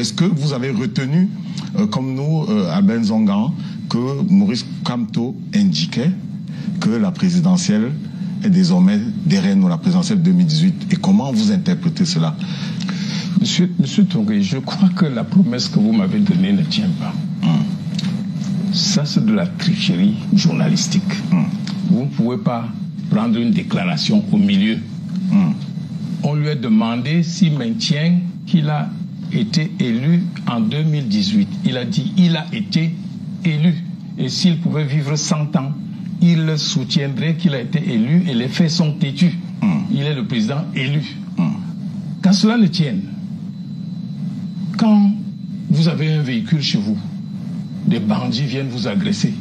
est-ce que vous avez retenu, comme nous, à Benzongan, que Maurice Kamto indiquait que la présidentielle est désormais derrière nous, la présidentielle 2018? Et comment vous interprétez cela? Monsieur Touré, je crois que la promesse que vous m'avez donnée ne tient pas. Ça, c'est de la tricherie journalistique. Vous ne pouvez pas prendre une déclaration au milieu. On lui a demandé s'il maintient qu'il a été élu en 2018. Il a dit il a été élu. Et s'il pouvait vivre 100 ans, il soutiendrait qu'il a été élu et les faits sont têtus. Il est le président élu. Qu'à cela ne tienne, quand vous avez un véhicule chez vous, des bandits viennent vous agresser,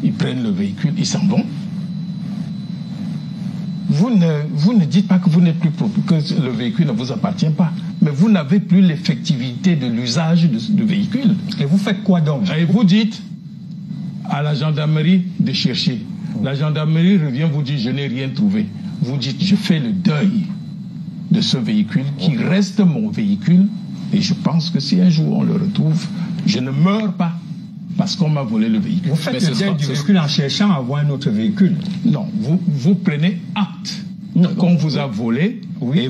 ils prennent le véhicule, ils s'en vont. Vous ne dites pas que vous n'êtes plus que le véhicule ne vous appartient pas, mais vous n'avez plus l'effectivité de l'usage du véhicule. Et vous faites quoi donc? Et vous dites à la gendarmerie de chercher. La gendarmerie revient vous dit je n'ai rien trouvé. Vous dites je fais le deuil de ce véhicule qui reste mon véhicule et je pense que si un jour on le retrouve, je ne meurs pas parce qu'on m'a volé le véhicule. Vous faites le deuil du véhicule en cherchant à avoir un autre véhicule? Non, vous prenez acte qu'on vous a volé, oui,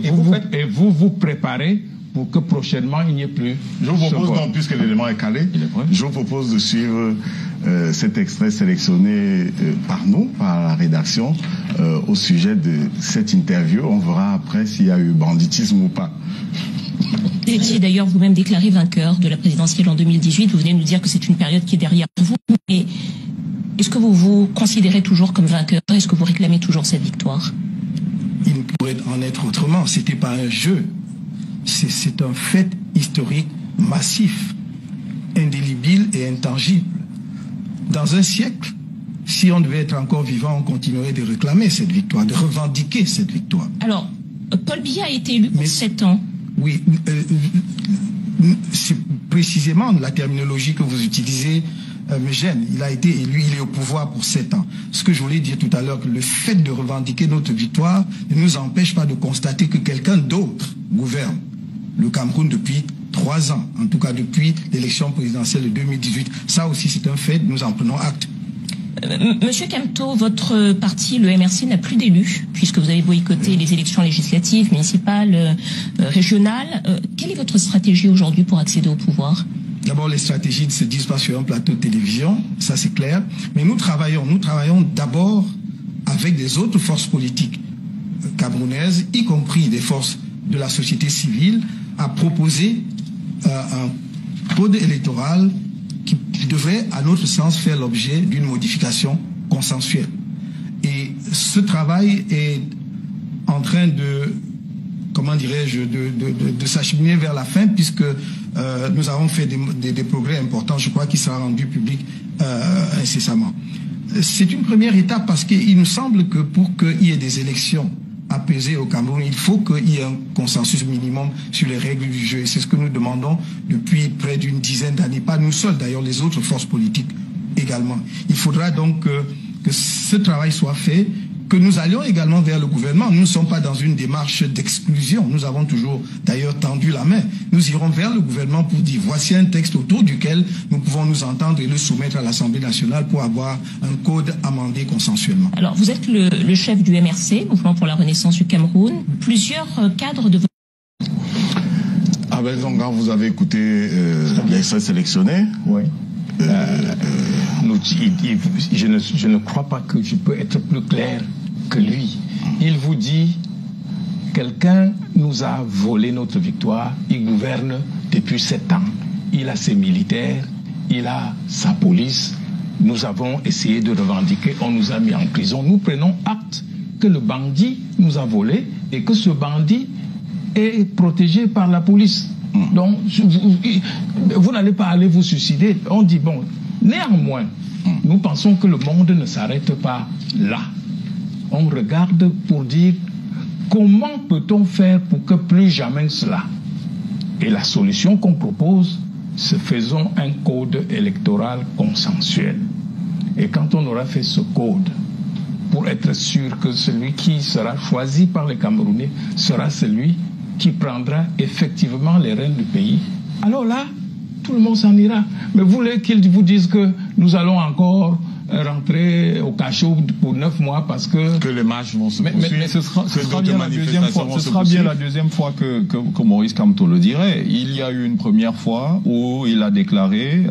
et vous préparez pour que prochainement il n'y ait plus. Je vous propose donc, puisque l'élément est calé, je vous propose de suivre cet extrait sélectionné par nous, par la rédaction, au sujet de cette interview. On verra après s'il y a eu banditisme ou pas. Vous étiez d'ailleurs vous-même déclaré vainqueur de la présidentielle en 2018. Vous venez nous dire que c'est une période qui est derrière vous. Et est-ce que vous vous considérez toujours comme vainqueur? Est-ce que vous réclamez toujours cette victoire? Il ne pourrait en être autrement. C'était pas un jeu. C'est un fait historique massif, indélébile et intangible. Dans un siècle, si on devait être encore vivant, on continuerait de réclamer cette victoire, de revendiquer cette victoire. Alors, Paul Biya a été élu pour 7 ans. Oui, c'est précisément la terminologie que vous utilisez me gêne. Il a été élu, il est au pouvoir pour 7 ans. Ce que je voulais dire tout à l'heure, que le fait de revendiquer notre victoire ne nous empêche pas de constater que quelqu'un d'autre gouverne le Cameroun depuis 3 ans, en tout cas depuis l'élection présidentielle de 2018. Ça aussi c'est un fait, nous en prenons acte. Monsieur Kamto, votre parti, le MRC, n'a plus d'élus, puisque vous avez boycotté les élections législatives, municipales, régionales. Quelle est votre stratégie aujourd'hui pour accéder au pouvoir? D'abord, les stratégies ne se disent pas sur un plateau de télévision, ça c'est clair. Mais nous travaillons d'abord avec des autres forces politiques camerounaises, y compris des forces de la société civile, à proposer un code électoral qui devrait, à notre sens, faire l'objet d'une modification consensuelle. Et ce travail est en train de, comment dirais-je, de s'acheminer vers la fin, puisque nous avons fait des progrès importants, je crois qu'il sera rendu public incessamment. C'est une première étape parce qu'il nous semble que pour qu'il y ait des élections apaisées au Cameroun, il faut qu'il y ait un consensus minimum sur les règles du jeu. Et c'est ce que nous demandons depuis près d'une dizaine d'années, pas nous seuls d'ailleurs, les autres forces politiques également. Il faudra donc que ce travail soit fait, que nous allions également vers le gouvernement. Nous ne sommes pas dans une démarche d'exclusion. Nous avons toujours d'ailleurs tendu la main. Nous irons vers le gouvernement pour dire voici un texte autour duquel nous pouvons nous entendre et le soumettre à l'Assemblée nationale pour avoir un code amendé consensuellement. Alors vous êtes le chef du MRC, Mouvement pour la Renaissance du Cameroun. Plusieurs cadres de votre... Ah ben donc, quand vous avez écouté l'extrait sélectionné. Oui. Je ne crois pas que je peux être plus clair que lui. Il vous dit, quelqu'un nous a volé notre victoire, il gouverne depuis 7 ans. Il a ses militaires, il a sa police. Nous avons essayé de revendiquer, on nous a mis en prison. Nous prenons acte que le bandit nous a volé et que ce bandit est protégé par la police. Donc, vous n'allez pas aller vous suicider. On dit, bon, néanmoins, nous pensons que le monde ne s'arrête pas là. On regarde pour dire, comment peut-on faire pour que plus jamais cela? Et la solution qu'on propose, c'est faisons un code électoral consensuel. Et quand on aura fait ce code, pour être sûr que celui qui sera choisi par les Camerounais sera celui qui prendra effectivement les rênes du pays alors là, tout le monde s'en ira. Mais vous voulez qu'ils vous disent que nous allons encore rentrer au cachot pour 9 mois parce que les marches vont se poursuivre. Mais ce sera bien la deuxième fois que Maurice Kamto le dirait. Il y a eu une première fois où il a déclaré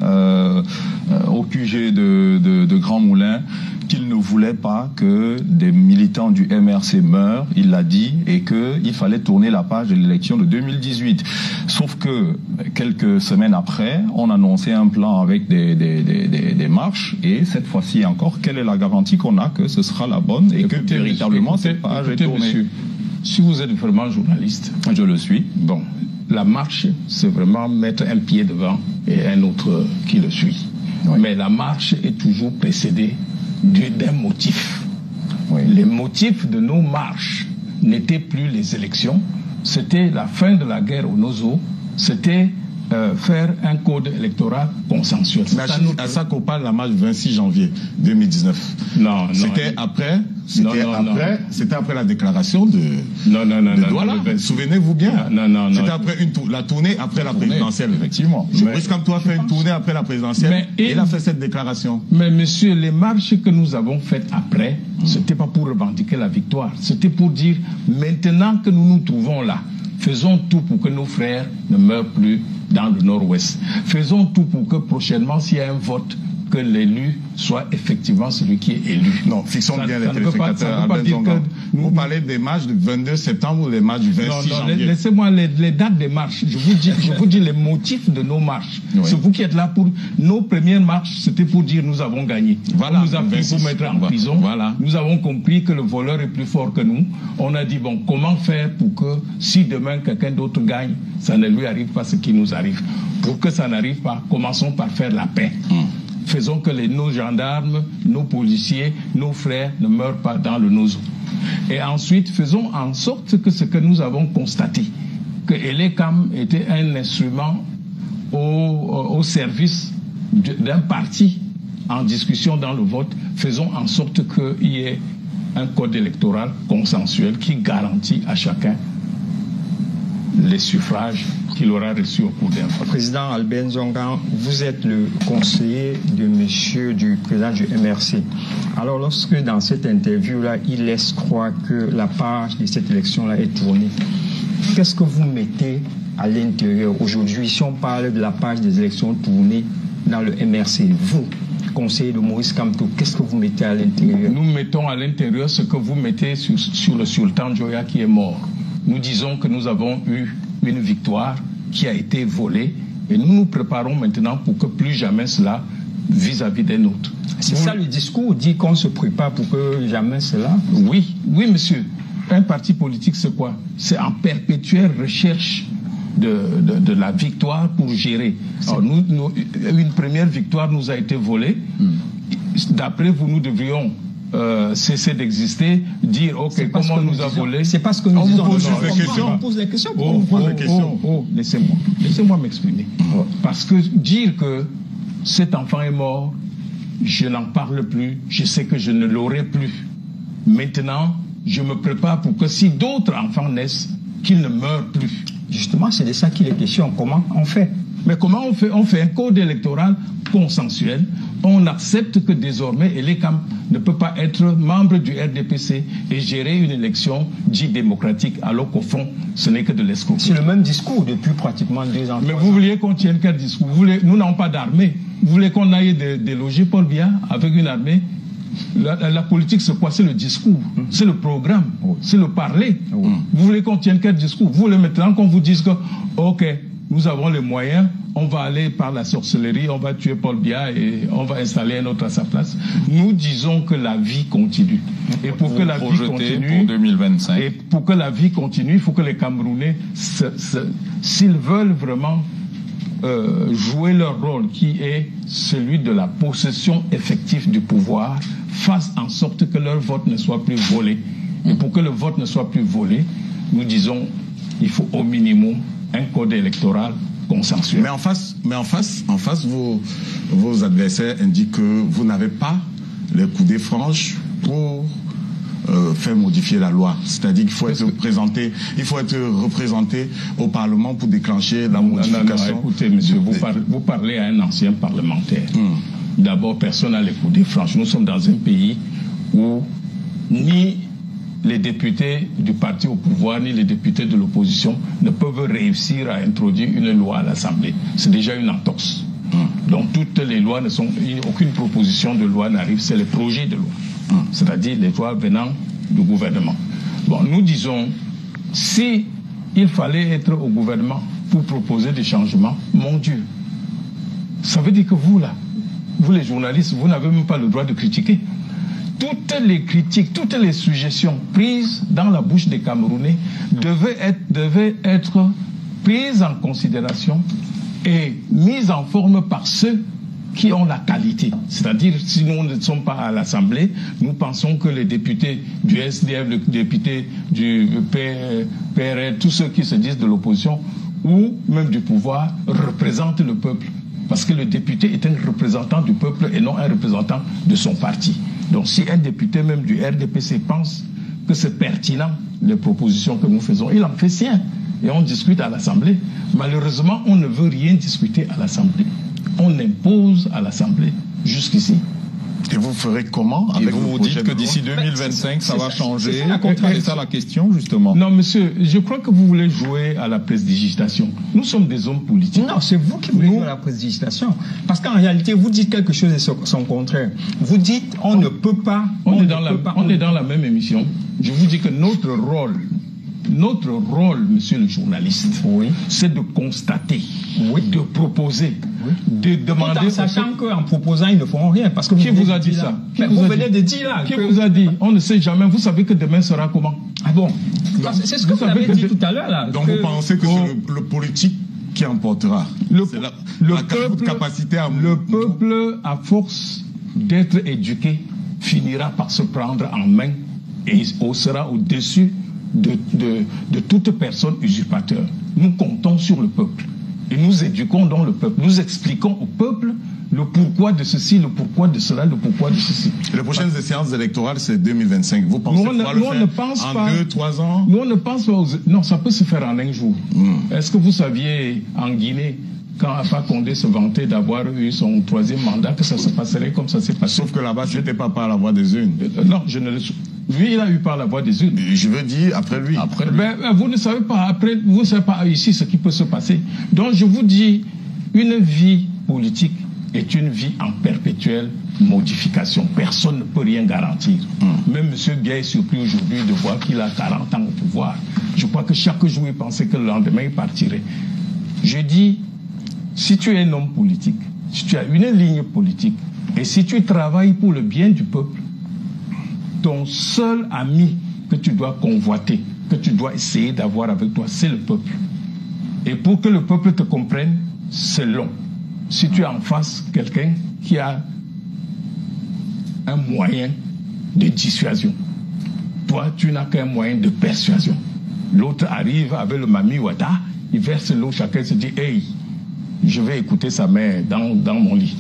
au QG de Grand Moulin qu'il ne voulait pas que des militants du MRC meurent, il l'a dit, et qu'il fallait tourner la page de l'élection de 2018. Sauf que quelques semaines après, on annonçait un plan avec des marches, et cette fois-ci encore, quelle est la garantie qu'on a que ce sera la bonne et que véritablement cette page est tournée? Monsieur, si vous êtes vraiment journaliste, je le suis. Bon, la marche, c'est vraiment mettre un pied devant et un autre qui le suit. Oui. Mais la marche est toujours précédée d'un motif. Oui. Les motifs de nos marches n'étaient plus les élections, c'était la fin de la guerre au Nozo, c'était faire un code électoral consensuel. Mais à ça qu'on parle la marche du 26 janvier 2019. Non, c'était après. C'était après la déclaration de Douala. Souvenez-vous bien. C'était après la tournée après la présidentielle. Effectivement. Maurice Kamto a fait une tournée après la présidentielle et il a fait cette déclaration. Mais monsieur, les marches que nous avons faites après, c'était pas pour revendiquer la victoire. C'était pour dire, maintenant que nous nous trouvons là, faisons tout pour que nos frères ne meurent plus dans le nord-ouest. Faisons tout pour que prochainement, s'il y a un vote, que l'élu soit effectivement celui qui est élu. Non, fixons bien les téléspectateurs. Vous parlez des marches du 22 septembre ou des marches du 26 janvier? Laissez-moi les dates des marches. Je vous dis les motifs de nos marches. Oui. C'est vous qui êtes là pour... Nos premières marches, c'était pour dire nous avons gagné. Voilà. On nous a pris pour mettre en prison. Voilà. Nous avons compris que le voleur est plus fort que nous. On a dit, bon, comment faire pour que si demain quelqu'un d'autre gagne, ça ne lui arrive pas ce qui nous arrive. Pour que ça n'arrive pas, commençons par faire la paix. Faisons que nos gendarmes, nos policiers, nos frères ne meurent pas dans le Nozo. Et ensuite, faisons en sorte que ce que nous avons constaté, que Elekam était un instrument au service d'un parti en discussion dans le vote, faisons en sorte qu'il y ait un code électoral consensuel qui garantit à chacun les suffrages qu'il aura reçus au cours d'un vote. Président Albert Nzonga, vous êtes le conseiller du président du MRC. Alors lorsque dans cette interview-là, il laisse croire que la page de cette élection-là est tournée, qu'est-ce que vous mettez à l'intérieur aujourd'hui si on parle de la page des élections tournées dans le MRC? Vous, conseiller de Maurice Kamto, qu'est-ce que vous mettez à l'intérieur? Nous mettons à l'intérieur ce que vous mettez sur le sultan Joya qui est mort. Nous disons que nous avons eu une victoire qui a été volée et nous nous préparons maintenant pour que plus jamais cela vis-à-vis des nôtres. C'est ça le discours, dit qu'on se prépare pour que jamais cela? Oui, monsieur. Un parti politique, c'est quoi? C'est en perpétuelle recherche de la victoire pour gérer. Alors, une première victoire nous a été volée. D'après vous, nous devrions cesser d'exister, dire ok, comment on nous a volé. C'est parce que nous disons. On pose les questions. Laissez-moi m'exprimer. Parce que dire que cet enfant est mort, je n'en parle plus, je sais que je ne l'aurai plus. Maintenant, je me prépare pour que si d'autres enfants naissent, qu'ils ne meurent plus. Justement, c'est de ça qu'il est question. Comment on fait? Mais comment on fait? On fait un code électoral consensuel. On accepte que désormais Elekam ne peut pas être membre du RDPC et gérer une élection dite démocratique, alors qu'au fond, ce n'est que de l'escroquerie. C'est le même discours depuis pratiquement 2 ans. Mais vous vouliez qu'on tienne quel discours? Nous n'avons pas d'armée. Vous voulez qu'on aille déloger Paul Biya avec une armée? La politique, c'est quoi? C'est le discours, c'est le programme, c'est le parler. Vous voulez qu'on tienne quel discours? Vous voulez maintenant qu'on vous dise que, ok, nous avons les moyens, on va aller par la sorcellerie, on va tuer Paul Biya et on va installer un autre à sa place. Nous disons que la vie continue. Et pour que la vie continue, pour 2025. Et pour que la vie continue, il faut que les Camerounais, s'ils veulent vraiment jouer leur rôle, qui est celui de la possession effective du pouvoir, fassent en sorte que leur vote ne soit plus volé. Et pour que le vote ne soit plus volé, nous disons, il faut au minimum un code électoral consensuel. Mais en face, vos adversaires indiquent que vous n'avez pas les coudées franches pour faire modifier la loi. C'est-à-dire qu'il faut être représenté, au Parlement pour déclencher la modification. Non, écoutez, monsieur, vous parlez à un ancien parlementaire. D'abord, personne n'a les coups franchement. Nous sommes dans un pays où ni les députés du parti au pouvoir, ni les députés de l'opposition ne peuvent réussir à introduire une loi à l'Assemblée. C'est déjà une entorse. Donc toutes les lois ne sont... Aucune proposition de loi n'arrive, c'est les projets de loi. C'est-à-dire les lois venant du gouvernement. Bon, nous disons, si il fallait être au gouvernement pour proposer des changements, mon Dieu, ça veut dire que vous là, vous les journalistes, vous n'avez même pas le droit de critiquer. Toutes les critiques, toutes les suggestions prises dans la bouche des Camerounais devaient être prises en considération et mises en forme par ceux qui ont la qualité. C'est-à-dire, si nous ne sommes pas à l'Assemblée, nous pensons que les députés du SDF, les députés du PRL, tous ceux qui se disent de l'opposition ou même du pouvoir représentent le peuple. Parce que le député est un représentant du peuple et non un représentant de son parti. Donc si un député même du RDPC pense que c'est pertinent, les propositions que nous faisons, il en fait sien. Et on discute à l'Assemblée. Malheureusement, on ne veut rien discuter à l'Assemblée. On impose à l'Assemblée jusqu'ici. Et vous ferez comment avec vous dites que d'ici 2025, ça va changer. C'est ça la question, justement. Non, monsieur, je crois que vous voulez jouer à la prestidigitation. Nous sommes des hommes politiques. Non, c'est vous qui voulez jouer à la prestidigitation. Parce qu'en réalité, vous dites quelque chose et son contraire. Vous dites, on ne peut pas... On est dans la même émission. Je vous dis que notre rôle, monsieur le journaliste, c'est de constater, de proposer, de demander... Tout en sachant qu'en proposant, ils ne feront rien. Parce que qui vous a dit ça? Vous venez de dire là. Qui vous a dit? On ne sait jamais. Vous savez que demain sera comment? Ah bon? C'est ce que vous avez dit tout à l'heure là. Donc vous pensez que c'est le politique qui emportera? Le peuple, à force d'être éduqué, finira par se prendre en main et sera au-dessus de toute personne usurpateur. Nous comptons sur le peuple et nous éduquons donc le peuple. Nous expliquons au peuple le pourquoi de ceci, le pourquoi de cela, le pourquoi de ceci. Les prochaines séances électorales, c'est 2025. Vous pensez pouvoir le faire en 2-3 ans? Nous, on ne pense pas Non, ça peut se faire en un jour. Est-ce que vous saviez, en Guinée, quand Alpha Condé se vantait d'avoir eu son 3e mandat, que ça se passerait comme ça s'est passé? Sauf que là-bas, c'était pas par la voie des urnes. Non, je ne le... Lui, il a eu par la voie des urnes. Je veux dire, après lui. Vous ne savez pas, vous ne savez pas ici ce qui peut se passer. Donc, je vous dis, une vie politique est une vie en perpétuelle modification. Personne ne peut rien garantir. Même M. Biya est surpris aujourd'hui de voir qu'il a 40 ans au pouvoir. Je crois que chaque jour, il pensait que le lendemain, il partirait. Je dis, si tu es un homme politique, si tu as une ligne politique, et si tu travailles pour le bien du peuple, ton seul ami que tu dois convoiter, que tu dois essayer d'avoir avec toi, c'est le peuple. Et pour que le peuple te comprenne, c'est long. Si tu as en face quelqu'un qui a un moyen de dissuasion, toi, tu n'as qu'un moyen de persuasion. L'autre arrive avec le Mami Wata, il verse l'eau, chacun se dit, hey, je vais écouter sa mère dans mon lit.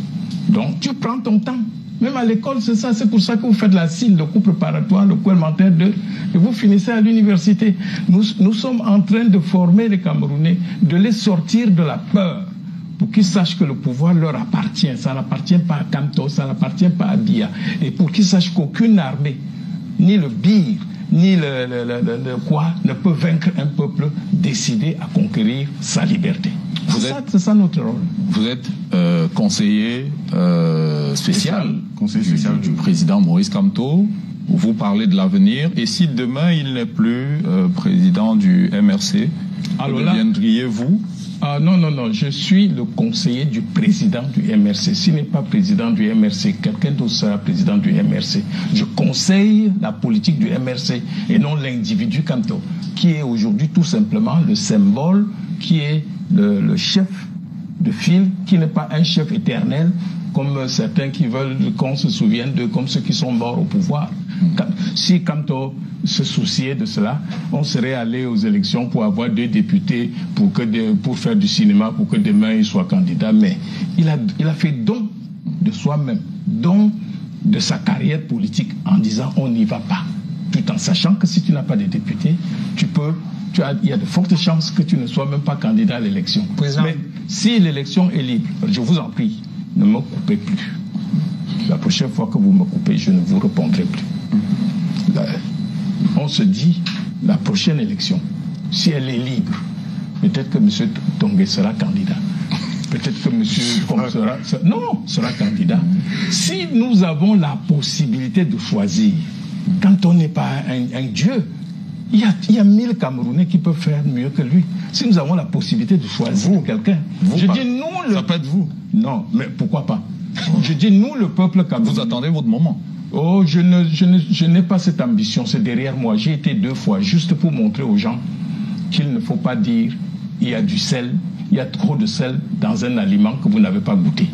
Donc, tu prends ton temps. Même à l'école, c'est ça. C'est pour ça que vous faites la CIL, le cours préparatoire, le cours élémentaire 2, et vous finissez à l'université. Nous sommes en train de former les Camerounais, de les sortir de la peur, pour qu'ils sachent que le pouvoir leur appartient. Ça n'appartient pas à Kamto, ça n'appartient pas à Biya. Et pour qu'ils sachent qu'aucune armée, ni le BIR, ni le quoi, ne peut vaincre un peuple décidé à conquérir sa liberté. C'est ça notre rôle. Vous êtes conseiller spécial du président Maurice Kamto. Vous parlez de l'avenir. Et si demain il n'est plus président du MRC, deviendriez-vous? Non, je suis le conseiller du président du MRC. S'il n'est pas président du MRC, quelqu'un d'autre sera président du MRC. Je conseille la politique du MRC et non l'individu Kamto, qui est aujourd'hui tout simplement le symbole, qui est le chef de file, qui n'est pas un chef éternel, comme certains qui veulent qu'on se souvienne d'eux, comme ceux qui sont morts au pouvoir. Si Kamto se souciait de cela, on serait allé aux élections pour avoir 2 députés pour faire du cinéma, pour que demain il soit candidat. Mais il a fait don de soi-même, don de sa carrière politique en disant on n'y va pas. tout en sachant que si tu n'as pas de député, il y a de fortes chances que tu ne sois même pas candidat à l'élection. Mais si l'élection est libre, je vous en prie, ne me coupez plus. La prochaine fois que vous me coupez, je ne vous répondrai plus. On se dit, la prochaine élection, si elle est libre, peut-être que M. Tongué sera candidat. Peut-être que M. sera candidat. Si nous avons la possibilité de choisir, quand on n'est pas un dieu, il y a 1000 Camerounais qui peuvent faire mieux que lui. Si nous avons la possibilité de choisir quelqu'un, je dis nous... Ça peut être vous. Non, mais pourquoi pas? Je dis nous, le peuple camerounais. Vous attendez votre moment. Oh, je n'ai pas cette ambition, c'est derrière moi. J'ai été 2 fois, juste pour montrer aux gens qu'il ne faut pas dire il y a du sel, il y a trop de sel dans un aliment que vous n'avez pas goûté.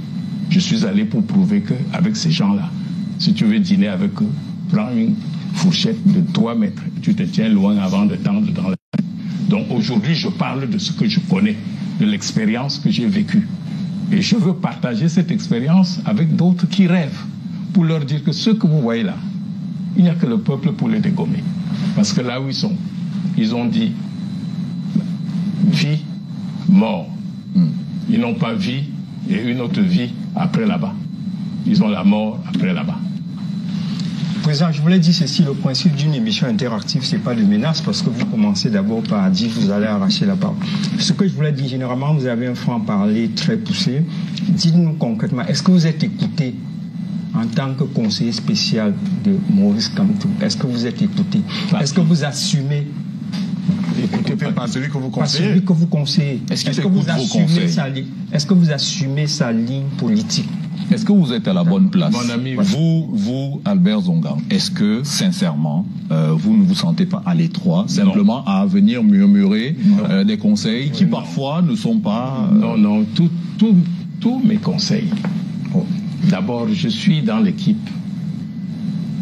Je suis allé pour prouver qu'avec ces gens-là, si tu veux dîner avec eux, prends une fourchette de 3 mètres, tu te tiens loin avant de tendre dans la... Donc aujourd'hui, je parle de ce que je connais, de l'expérience que j'ai vécue. Et je veux partager cette expérience avec d'autres qui rêvent, pour leur dire que ce que vous voyez là, il n'y a que le peuple pour les dégommer. Parce que là où ils sont, ils ont dit vie, mort. Ils n'ont pas vie et une autre vie après là-bas. Ils ont la mort après là-bas. Président, je voulais dire ceci, le principe d'une émission interactive, c'est pas de menace, parce que vous commencez d'abord par dire que vous allez arracher la parole. Ce que je voulais dire, généralement, vous avez un franc-parler très poussé. Dites-nous concrètement, est-ce que vous êtes écouté en tant que conseiller spécial de Maurice Kamto? Est-ce que vous êtes écouté? Est-ce que vous assumez? Écoutez, pas celui que vous conseillez. Pas celui que vous conseillez. Est-ce que vous assumez est-ce que vous assumez sa ligne politique? Est-ce que vous êtes à la bonne place? Mon ami, vous, Albert Zonga, est-ce que, sincèrement, vous ne vous sentez pas à l'étroit, simplement à venir murmurer des conseils qui parfois ne sont pas... Non, tous mes conseils. D'abord, je suis dans l'équipe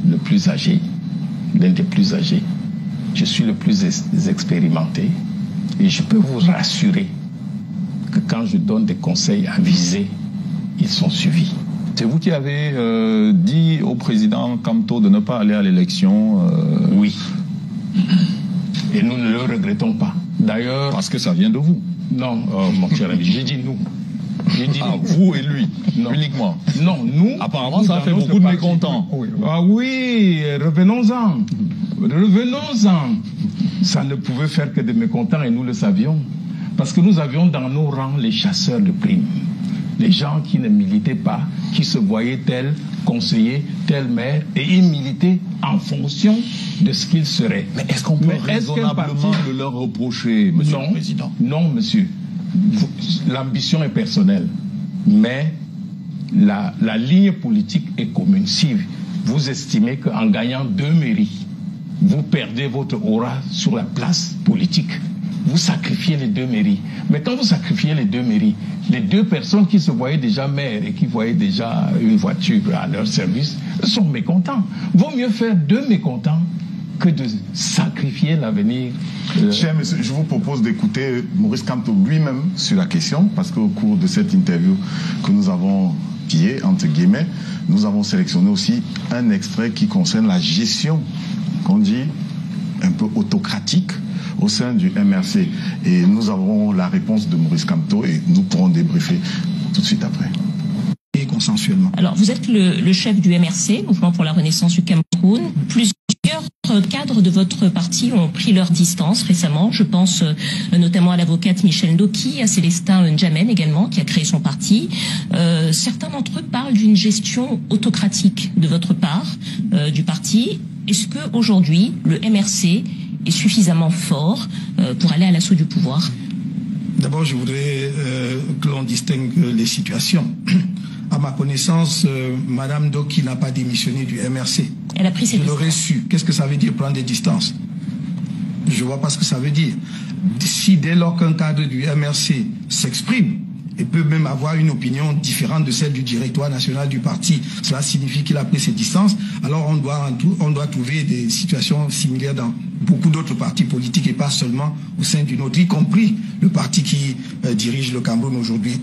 le plus âgé, l'un des plus âgés. Je suis le plus expérimenté et je peux vous rassurer que quand je donne des conseils avisés, ils sont suivis. C'est vous qui avez dit au président Kamto de ne pas aller à l'élection. Oui. Et nous ne le regrettons pas. D'ailleurs... Parce que ça vient de vous. Non, mon cher ami, j'ai dit nous. Vous et lui, uniquement. Non, nous... Apparemment, ça a fait beaucoup de mécontents. Ah oui, revenons-en. Revenons-en. Ça ne pouvait faire que des mécontents et nous le savions. Parce que nous avions dans nos rangs les chasseurs de primes. Les gens qui ne militaient pas, qui se voyaient tel conseiller, tel maire, et ils militaient en fonction de ce qu'ils seraient. Mais est-ce qu'on peut raisonnablement le leur reprocher, monsieur le Président? Non, monsieur. L'ambition est personnelle. Mais la ligne politique est commune. Si vous estimez qu'en gagnant 2 mairies, vous perdez votre aura sur la place politique, vous sacrifiez les 2 mairies. Mais quand vous sacrifiez les 2 mairies, les 2 personnes qui se voyaient déjà maires et qui voyaient déjà une voiture à leur service sont mécontents. Vaut mieux faire 2 mécontents que de sacrifier l'avenir. Cher monsieur, je vous propose d'écouter Maurice Kamto lui-même sur la question, parce qu'au cours de cette interview que nous avons pillée, entre guillemets, nous avons sélectionné aussi un extrait qui concerne la gestion, qu'on dit un peu autocratique, au sein du MRC. Et nous avons la réponse de Maurice Kamto et nous pourrons débriefer tout de suite après. Et consensuellement. Alors, vous êtes le chef du MRC, Mouvement pour la Renaissance du Cameroun. Plusieurs cadres de votre parti ont pris leur distance récemment. Je pense notamment à l'avocate Michel Ndoki, à Célestin N'Djamène également, qui a créé son parti. Certains d'entre eux parlent d'une gestion autocratique de votre part, du parti. Est-ce qu'aujourd'hui, le MRC est suffisamment fort pour aller à l'assaut du pouvoir? D'abord, je voudrais que l'on distingue les situations. À ma connaissance, Madame Ndoki n'a pas démissionné du MRC. Elle a pris ses distances. Je l'aurais su. Qu'est-ce que ça veut dire prendre des distances? Je vois pas ce que ça veut dire. Si dès lors qu'un cadre du MRC s'exprime, et peut même avoir une opinion différente de celle du directoire national du parti, cela signifie qu'il a pris ses distances, alors on doit trouver des situations similaires dans beaucoup d'autres partis politiques et pas seulement au sein d'une autre, y compris le parti qui dirige le Cameroun aujourd'hui.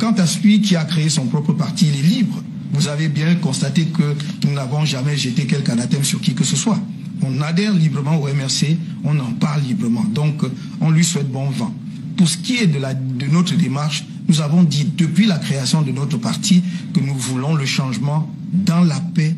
Quant à celui qui a créé son propre parti, il est libre. Vous avez bien constaté que nous n'avons jamais jeté quelque anathème sur qui que ce soit. on adhère librement au MRC, on en parle librement. Donc, on lui souhaite bon vent. Pour ce qui est de notre démarche, nous avons dit depuis la création de notre parti que nous voulons le changement dans la paix